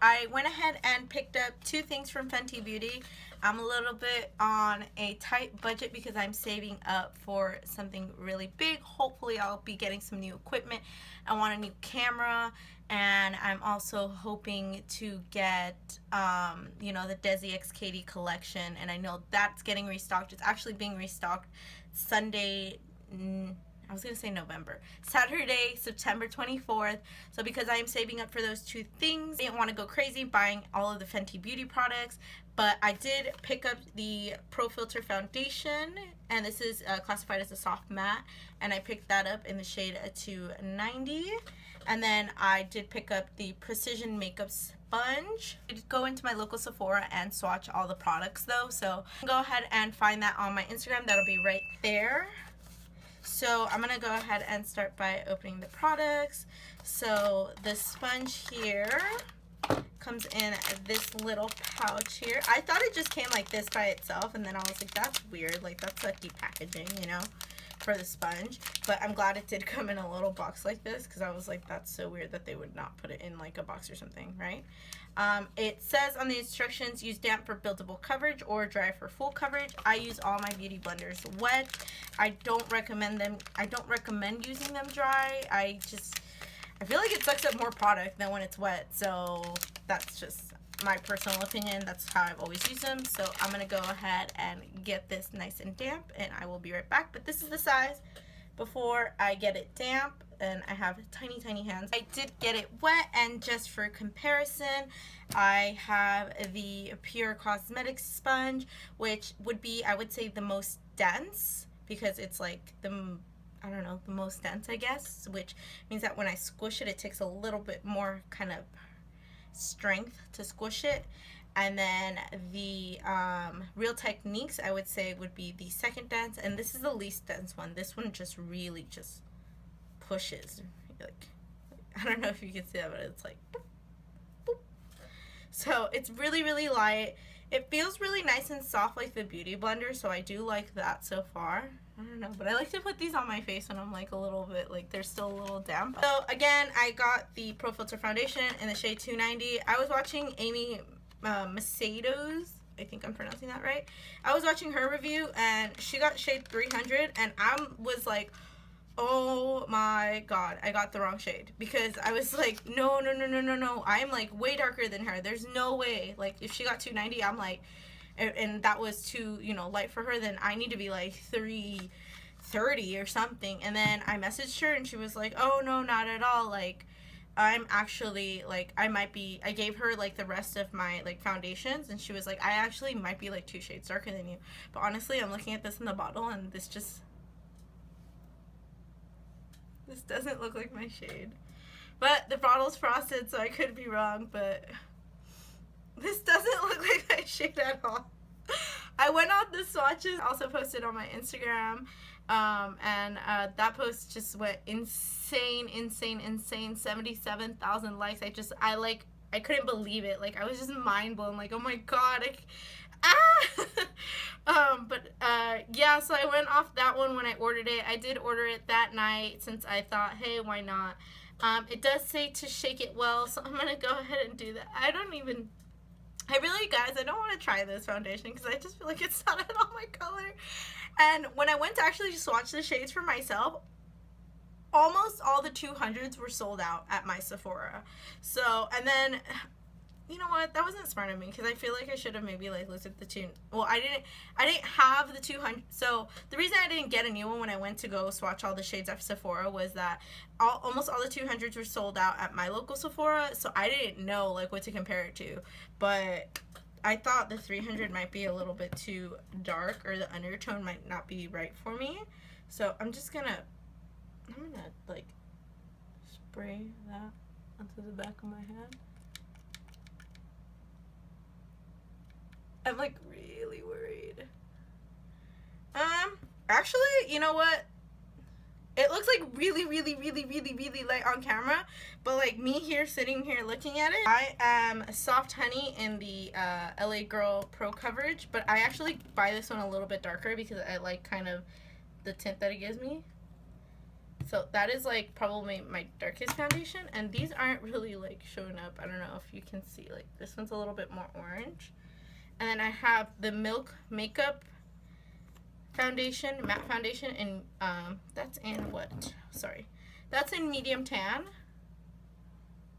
I went ahead and picked up two things from Fenty Beauty. I'm a little bit on a tight budget because I'm saving up for something really big. Hopefully I'll be getting some new equipment. I want a new camera, and I'm also hoping to get you know, the Desi X Katie collection, and I know that's getting restocked. It's actually being restocked Sunday, I was going to say November. Saturday, September 24th. So because I am saving up for those two things, I didn't want to go crazy buying all of the Fenty Beauty products. But I did pick up the Pro Filter Foundation, and this is classified as a soft matte. And I picked that up in the shade 290. And then I did pick up the Precision Makeup Sponge. I did go into my local Sephora and swatch all the products though. So go ahead and find that on my Instagram. That'll be right there. So I'm going to go ahead and start by opening the products. So the sponge here comes in this little pouch here. I thought it just came like this by itself, and then I was like, that's weird. Like, that's sucky packaging, you know, for the sponge. But I'm glad it did come in a little box like this, because I was like, that's so weird that they would not put it in like a box or something, right? It says on the instructions, use damp for buildable coverage or dry for full coverage. I use all my beauty blenders wet. I don't recommend using them dry. I feel like it sucks up more product than when it's wet. So that's just my personal opinion. That's how I've always used them. So I'm going to go ahead and get this nice and damp, and I will be right back. But this is the size before I get it damp, and I have tiny hands. I did get it wet, and just for comparison, I have the Pure Cosmetics sponge, which would be, I would say, the most dense, because it's like the, I don't know, the most dense, I guess, which means that when I squish it, it takes a little bit more kind of strength to squish it. And then the Real Techniques, I would say, would be the second dense, and this is the least dense one. This one just really just pushes, like, I don't know if you can see that, but it's like boop, boop. So it's really light. It feels really nice and soft like the Beauty Blender, so I do like that so far. I don't know, but I like to put these on my face when I'm like a little bit, like they're still a little damp. So again, I got the Pro Filter Foundation in the shade 290. I was watching Amy Macedo's, I think I'm pronouncing that right. I was watching her review, and she got shade 300, and I was like, oh my god, I got the wrong shade, because I was like, no, I'm like way darker than her. There's no way. Like, if she got 290, I'm like, and that was too, you know, light for her, then I need to be like 330 or something. And then I messaged her, and she was like, oh no, not at all. Like, I'm actually, like, I gave her, like, the rest of my, like, foundations, and she was like, I actually might be, like, 2 shades darker than you. But honestly, I'm looking at this in the bottle, and this doesn't look like my shade. But the bottle's frosted, so I could be wrong, but this doesn't look like my shade at all. I went on the swatches, also posted on my Instagram, and that post just went insane, 77,000 likes. I couldn't believe it. Like, I was just mind blown, like, oh my god, yeah, so I went off that one when I ordered it. I did order it that night, since I thought, hey, why not? It does say to shake it well, so I'm gonna go ahead and do that. Guys, I don't want to try this foundation, because I just feel like it's not at all my color. And when I went to actually swatch the shades for myself, almost all the 200s were sold out at my Sephora. So, and then, you know what, that wasn't smart of me, because I feel like I should have maybe, like, looked at the two. Well, I didn't have the 200. So the reason I didn't get a new one when I went to go swatch all the shades at Sephora was that almost all the 200s were sold out at my local Sephora, so I didn't know, like, what to compare it to. But I thought the 300 might be a little bit too dark, or the undertone might not be right for me. So I'm gonna like spray that onto the back of my head. I'm like really worried. Actually, you know what? It looks like really light on camera, but like me here sitting here looking at it, I am Soft Honey in the LA Girl Pro Coverage, but I actually buy this one a little bit darker because I like kind of the tint that it gives me. So that is like probably my darkest foundation, and these aren't really like showing up. I don't know if you can see, like this one's a little bit more orange. And then I have the Milk Makeup foundation, matte foundation, and that's in what? Sorry. That's in medium tan.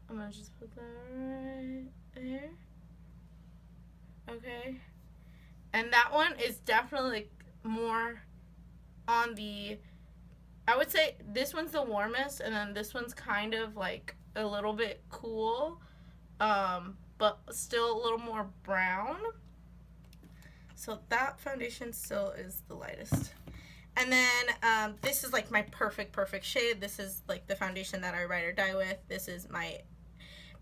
I'm gonna just put that right there. Okay. And that one is definitely like more on the, I would say this one's the warmest, and then this one's kind of like a little bit cool, but still a little more brown. So that foundation still is the lightest. And then this is like my perfect shade. This is like the foundation that I ride or die with. This is my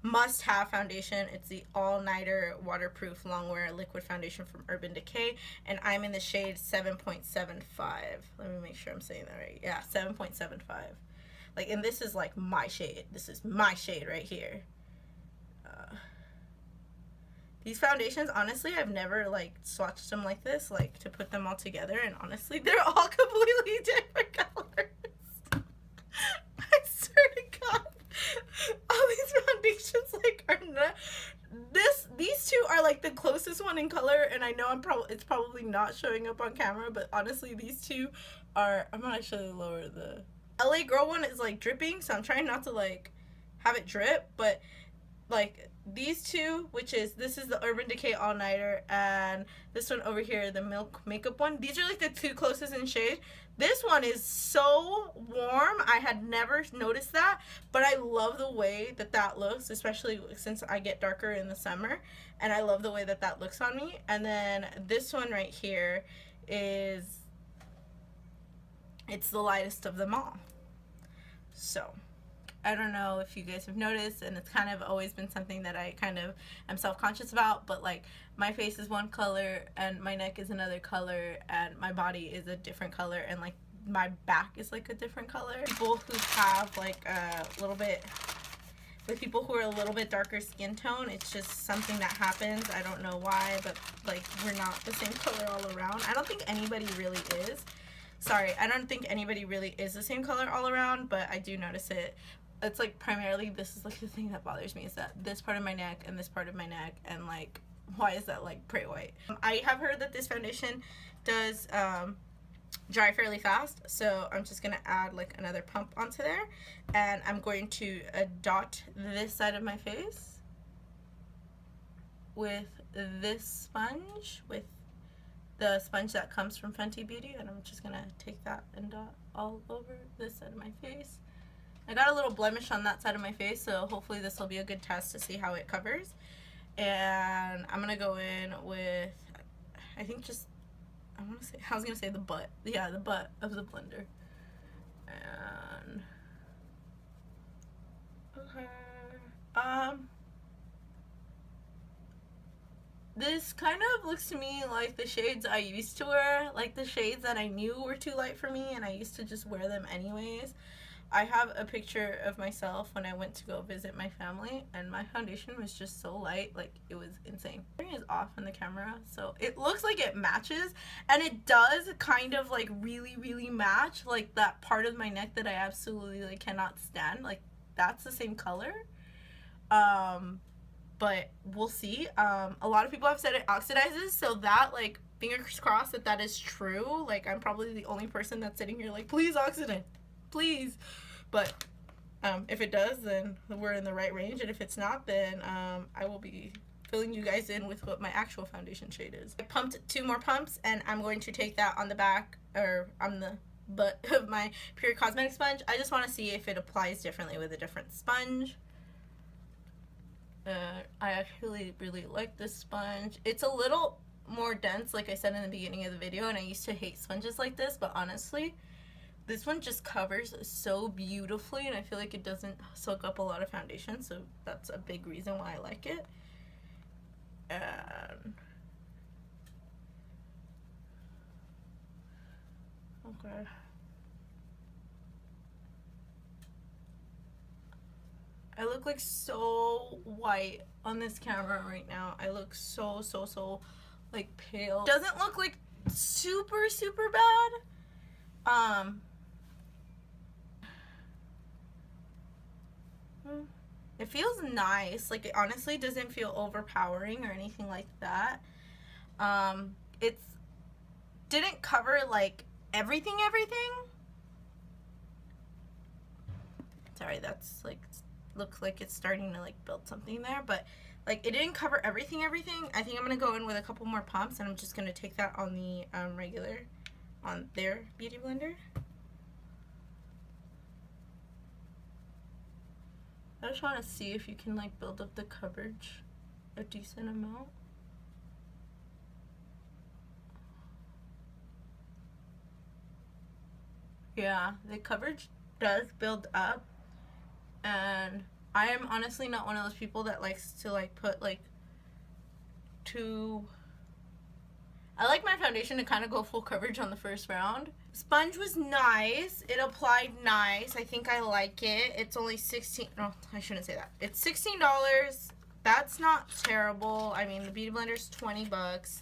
must-have foundation. It's the all-nighter waterproof longwear liquid foundation from Urban Decay, and I'm in the shade 7.75. Let me make sure I'm saying that right. Yeah, 7.75. Like, and this is like my shade. This is my shade right here. These foundations, honestly, I've never like swatched them like this, like to put them all together, and honestly, they're all completely different colors. I swear to God, all these foundations like are not. These two are like the closest one in color, and I know it's probably not showing up on camera, but honestly, these two are. I'm gonna actually lower the LA Girl one is like dripping, so I'm trying not to like have it drip, but like these two, which is, this is the Urban Decay All Nighter, and this one over here, the Milk Makeup one. These are like the two closest in shade. This one is so warm. I had never noticed that, but I love the way that that looks, especially since I get darker in the summer, and I love the way that that looks on me. And then this one right here is, it's the lightest of them all. So I don't know if you guys have noticed, and it's kind of always been something that I kind of am self-conscious about, but like my face is one color and my neck is another color and my body is a different color, and like my back is like a different color. People who have like a little bit, with people who are a little bit darker skin tone, it's just something that happens. I don't know why, but like we're not the same color all around. I don't think anybody really is. Sorry, I don't think anybody really is the same color all around, but I do notice it. It's like primarily, this is like the thing that bothers me, is that this part of my neck and this part of my neck, and like why is that like pretty white? I have heard that this foundation does dry fairly fast, so I'm just gonna add like another pump onto there, and I'm going to dot this side of my face with this sponge, with the sponge that comes from Fenty Beauty, and I'm just gonna take that and dot all over this side of my face. I got a little blemish on that side of my face, so hopefully this will be a good test to see how it covers. And I'm gonna go in with, I think just, I was gonna say the butt. Yeah, the butt of the blender. And okay. This kind of looks to me like the shades I used to wear, like the shades that I knew were too light for me and I used to just wear them anyways. I have a picture of myself when I went to go visit my family, and my foundation was just so light, like it was insane. It is off in the camera, so it looks like it matches, and it does kind of like really match, like that part of my neck that I absolutely like cannot stand, like that's the same color. But we'll see. A lot of people have said it oxidizes, so that, like, fingers crossed that that is true. Like, I'm probably the only person that's sitting here like, please oxidize, please. But if it does, then we're in the right range, and if it's not, then I will be filling you guys in with what my actual foundation shade is. I pumped 2 more pumps, and I'm going to take that on the back, or on the butt of my Pure Cosmetic sponge. I just want to see if it applies differently with a different sponge. I actually really like this sponge. It's a little more dense, like I said in the beginning of the video, and I used to hate sponges like this, but honestly, this one just covers so beautifully, and I feel like it doesn't soak up a lot of foundation, so that's a big reason why I like it. And okay. I look like so white on this camera right now. I look so like pale. Doesn't look like super bad. It feels nice. Like, it honestly doesn't feel overpowering or anything like that. It's didn't cover, like, everything. Sorry, that's, like, looks like it's starting to, like, build something there. But, like, it didn't cover everything. I think I'm going to go in with a couple more pumps, and I'm just going to take that on the on their Beauty Blender. I just want to see if you can, like, build up the coverage a decent amount. Yeah, the coverage does build up, and I am honestly not one of those people that likes to, like, put, like, I like my foundation to kind of go full coverage on the first round. Sponge was nice. It applied nice. I think I like it. It's only no, I shouldn't say that. It's $16. That's not terrible. I mean, the Beauty Blender's 20 bucks.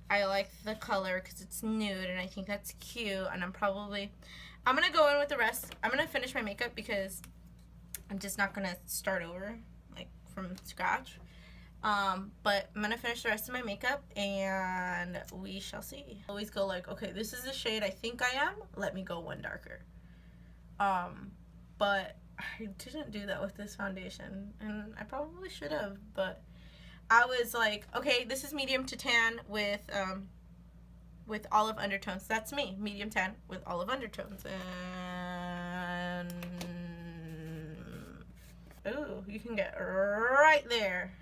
I like the color because it's nude, and I think that's cute, and I'm going to go in with the rest. I'm going to finish my makeup because I'm just not going to start over, like, from scratch. But I'm gonna finish the rest of my makeup and we shall see. I always go like, okay, this is the shade I think I am, let me go one darker. But I didn't do that with this foundation, and I probably should have, but I was like, okay, this is medium to tan with olive undertones. That's me, medium tan with olive undertones. And ooh, you can get right there.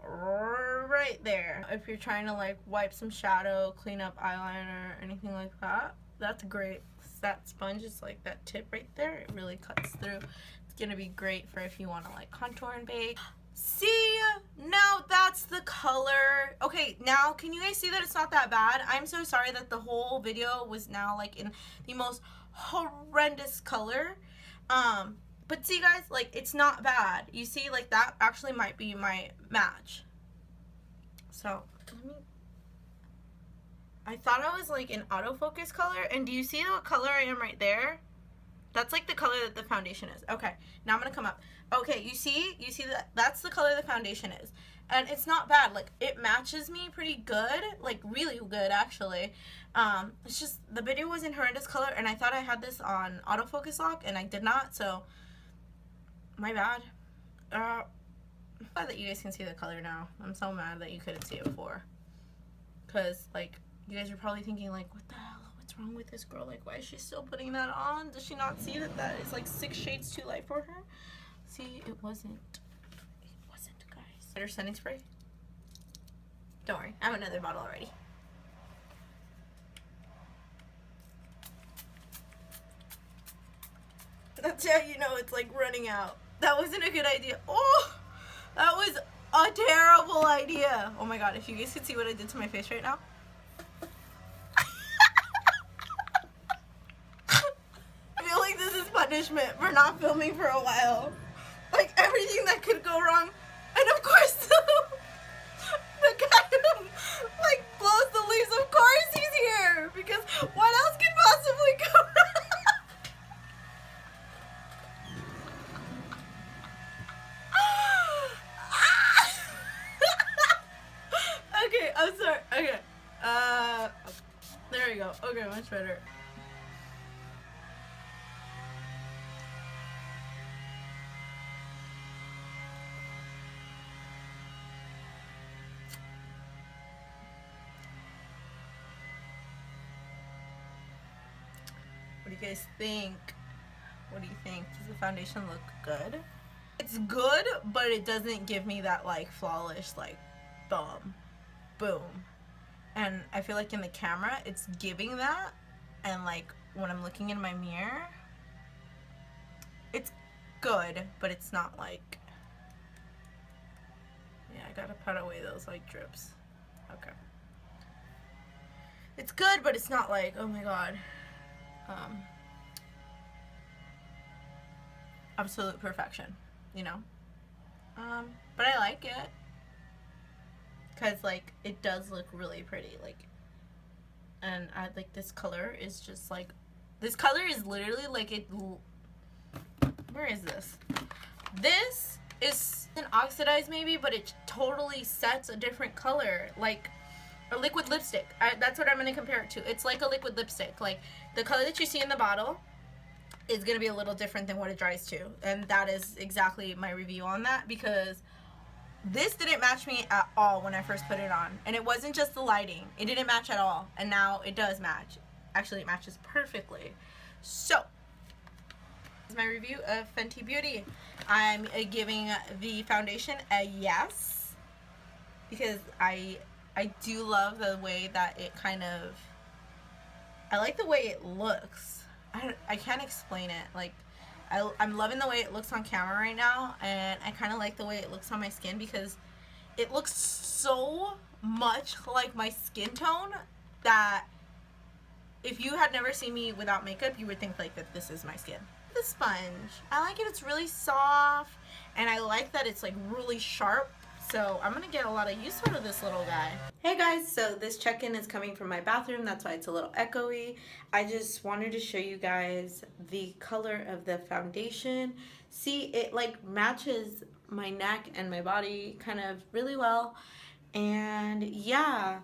Right there. If you're trying to, like, wipe some shadow, clean up eyeliner, anything like that, that's great. That sponge is like that tip right there. It really cuts through. It's gonna be great for if you want to, like, contour and bake. See, now that's the color. Okay, now can you guys see that it's not that bad? I'm so sorry that the whole video was now, like, in the most horrendous color. But see, guys, like, it's not bad. You see, like, that actually might be my match. So, I thought I was, like, in autofocus color. And do you see what color I am right there? That's, like, the color that the foundation is. Okay, now I'm going to come up. Okay, you see that? That's the color the foundation is. And it's not bad. Like, it matches me pretty good. Like, really good, actually. It's just, the video was in horrendous color, and I thought I had this on autofocus lock, and I did not, so my bad. I'm glad that you guys can see the color now. I'm so mad that you couldn't see it before. Because, like, you guys are probably thinking, like, what the hell? What's wrong with this girl? Like, why is she still putting that on? Does she not see that that is, like, 6 shades too light for her? See, it wasn't, guys. Better setting spray? Don't worry. I have another bottle already. That's how you know it's, like, running out. That wasn't a good idea. Oh, that was a terrible idea. Oh my god, if you guys could see what I did to my face right now. I feel like this is punishment for not filming for a while. Like, everything that could go wrong. And of course, the guy who, like, blows the leaves, of course he's here. Because what else could possibly go wrong? Okay, I'm sorry. Okay. There we go. Okay, much better. What do you guys think? What do you think? Does the foundation look good? It's good, but it doesn't give me that, like, flawless, like, boom. And I feel like in the camera, it's giving that. And, like, when I'm looking in my mirror, it's good, but it's not, like, yeah, I gotta put away those, like, drips. Okay. It's good, but it's not, like, oh my god. Absolute perfection, you know? But I like it. Because, like, it does look really pretty, like, and I like this color is just, like, this color is literally, like, where is this? This is an oxidized maybe, but it totally sets a different color, like a liquid lipstick. That's what I'm going to compare it to. It's like a liquid lipstick. Like the color that you see in the bottle is going to be a little different than what it dries to. And that is exactly my review on that, because this didn't match me at all when I first put it on. And it wasn't just the lighting. It didn't match at all. And now it does match. Actually, it matches perfectly. So, this is my review of Fenty Beauty. I'm giving the foundation a yes, because I do love the way that it kind of, I like the way it looks. I can't explain it. Like, I'm loving the way it looks on camera right now, and I kind of like the way it looks on my skin, because it looks so much like my skin tone that if you had never seen me without makeup, you would think like that this is my skin. The sponge, I like it. It's really soft, and I like that it's like really sharp. So I'm gonna get a lot of use out of this little guy. Hey guys, so this check-in is coming from my bathroom. That's why it's a little echoey. I just wanted to show you guys the color of the foundation. See, it like matches my neck and my body kind of really well. And yeah,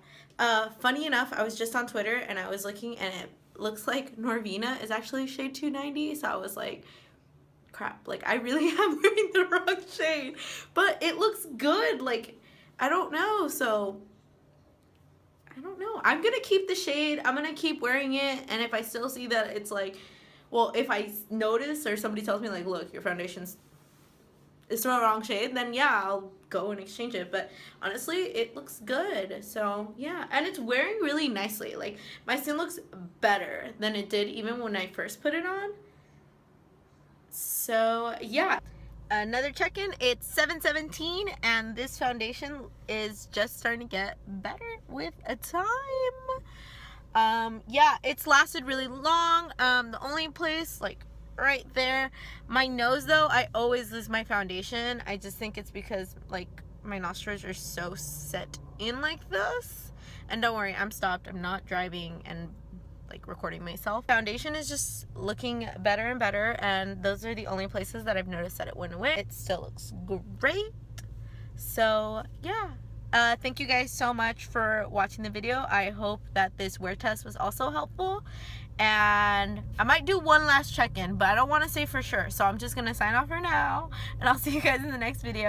funny enough, I was just on Twitter and I was looking, and it looks like Norvina is actually shade 290. So I was like, crap, like I really am wearing the wrong shade, but it looks good. Like, I don't know, so I don't know. I'm gonna keep the shade. I'm gonna keep wearing it, and if I still see that it's like, well, if I notice or somebody tells me like, look, your foundation's it's the wrong shade, then yeah, I'll go and exchange it. But honestly, it looks good. So yeah, and it's wearing really nicely. Like, my skin looks better than it did even when I first put it on. So yeah, another check-in. It's 7:17, and this foundation is just starting to get better with a time. Yeah, it's lasted really long. The only place, like right there, my nose though, I always lose my foundation. I just think it's because like my nostrils are so set in like this. And don't worry, I'm stopped. I'm not driving and like recording myself. Foundation is just looking better and better, and those are the only places that I've noticed that it went away. It still looks great. So yeah, thank you guys so much for watching the video. I hope that this wear test was also helpful, and I might do one last check-in, but I don't want to say for sure, so I'm just gonna sign off for now, and I'll see you guys in the next video.